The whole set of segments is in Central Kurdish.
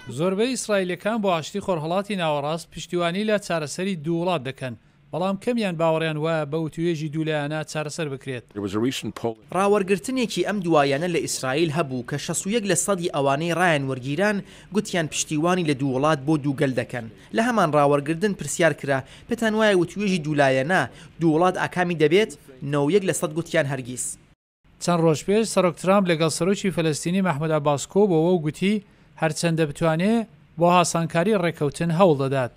زۆربەی ئیسرائیلەکان بۆ ئاشتی خۆرهەڵاتی ناوەڕاست پشتیوانی لە چارەسەری دوو وڵات دەکەن بەڵام کەمیان باوەڕیان وایە بە وتوێژی دوولایانە چارەسەر بکرێت. ڕاوەرگرتنێکی ئەم دوایانە لە ئیسرائیل هەبوو کە 61% ئەوانەی ڕایان وەرگیران گوتیان پشتیوانی لە دوو وڵات بۆ دووگەل دەکەن. لە هەمان ڕاوەرگردن پرسیار کرا پێتان وایە وتوێژی دوولایەنە دوو وڵات ئاکامی دەبێت؟ 91% گوتیان هەرگیز. چەند ڕۆژ پێش سەرۆک ترامپ لەگەڵ سەرۆکی فەلەستینی مەحموود عەباس کۆبەوە و گوتی هەرچەندە بتوانێت بۆ هاسانکاری ڕێکەوتن هەوڵ دەدات.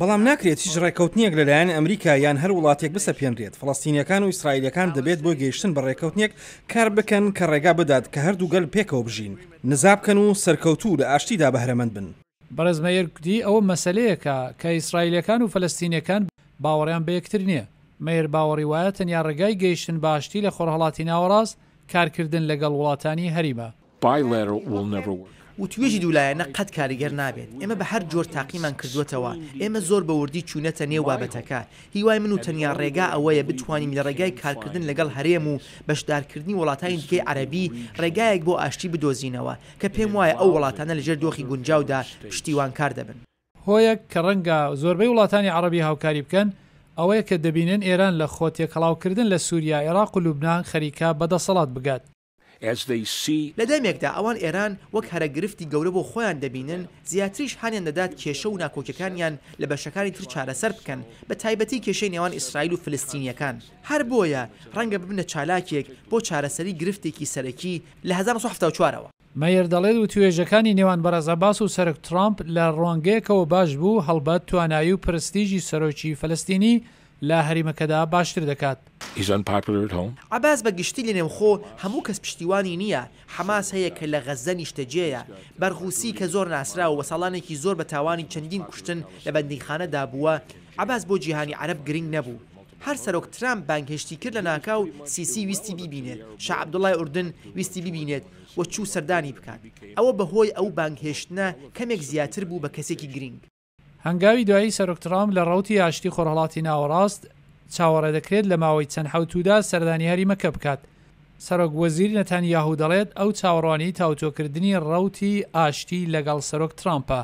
بەڵام ناکرێت هیچ ڕێکەوتنیەک لەلایەن ئەمریکا یان هەر وڵاتێک بسەپێنرێت. فەڵەستینیەکان و ئیسرائیلەکان دەبێت بۆ گەیشتن بە ڕێکەوتنێک کار بکەن کە ڕێگا بدات کە هەردوو گەل پێکەوە بژین، نزا بکەن و سەرکەوتوو لە ئاشتیدا بەهرەمەند بن. بەڕێز مەیەر گوتی ئەوە مەسەلەیەکە کە ئیسرائیلەکان و فەلەستینیەکان باوەڕیان بە یەکتر نییە. مەیەر باوەڕی وایە تەنیا ڕێگای گەیشتن بە ئاشتی لە خۆرهەڵاتی ناوەڕاست کارکردن لەگەڵ وڵاتانی هەریمە. وتوێژی دوولایەنە قەت کاریگەر نابێت. ئێمە بە هەر جۆر تاقیمان کردوێتەوە. ئێمە زۆر بەوردی چوونەتە نێو بابەتەکە. هیوای من و تەنیا ڕێگا ئەوەیە بتوانین لە ڕێگای کارکردن لەگەڵ هەرێم و بەشدارکردنی وڵاتانی دیکەی عەرەبی ڕێگایەک بۆ ئاشتی بدۆزینەوە کە پێم وایە ئەو وڵاتانە لەژێر دۆخی گونجاودا پشتیوانکار دەبن. هۆیەک کە ڕەنگە زۆربەی وڵاتانی عەرەبی هاوکاری بکەن ئەوەیە کە دەبینن ئێران لە خۆتێکەڵاوکردن لە سووریا، عێراق و لوبنان خەریکە بەدەسەڵات بگات. لە دەمێکدا ئەوان ئێران وەک هەرە گرفتی گەورە بۆ خۆیان دەبینن زیاتریش هاانیان دەدات کێشە و ناکۆکەکانیان لە بەشەکانی تر چارەسەر بکەن بە تایبەتی کێشەی نێوان ئیسرائیل و فلستینیەکان. هەر بۆیە ڕەنگە ببنە چالاکێک بۆ چارەسەری گرفتێکی سەرەکی لە 1974ەوە. مەیەر دەڵێت و توێژەکانی نێوان بەڕێز عەباس و سەرۆک ترامپ لە ڕوانگەیەکەوە باش بوو هەڵبەت توانایی و پرستیژی سەرۆکی فەلەستینی لە هەریمەکەدا باشتر دەکات. عەباس بە گشتی لە نێوخۆ هەموو کەس پشتیوانی نییە. حەماس هەیە کە لە غەزە نیشتەجێیە. بەرغوسی کە زۆر ناسرا و بە ساڵانێکی زۆر بە تاوانی چەندین کوشتن لە بەندیخانەدا بووە. عەباس بۆ جیهانی عەرەب گرنگ نەبوو. هەر سەرۆک ترامپ بانگهێشتی کرد لە ناکاو سیسی ویستی بیبینێت، شاه عەبدوڵای ئوردن ویستی بیبینێت و چوو سەردانی بکات. ئەوە بەهۆی ئەو بانگهێشتنە کەمێک زیاتر بوو بە کەسێکی گرنگ. هەنگاوی دوایی سەرۆک ترامپ لە ڕەوتی ئاشتی خۆرهەڵاتی ناوەڕاست چاوەڕێ دەکرێت لە ماوەی چەند حەوتودا سەردانی هەریمەکە بکات. سەرۆک وەزیری نەتانیاهو دەڵێت ئەو چاوەڕوانی تاوتۆکردنی ڕەوتی ئاشتی لەگەڵ سەرۆک ترامپە.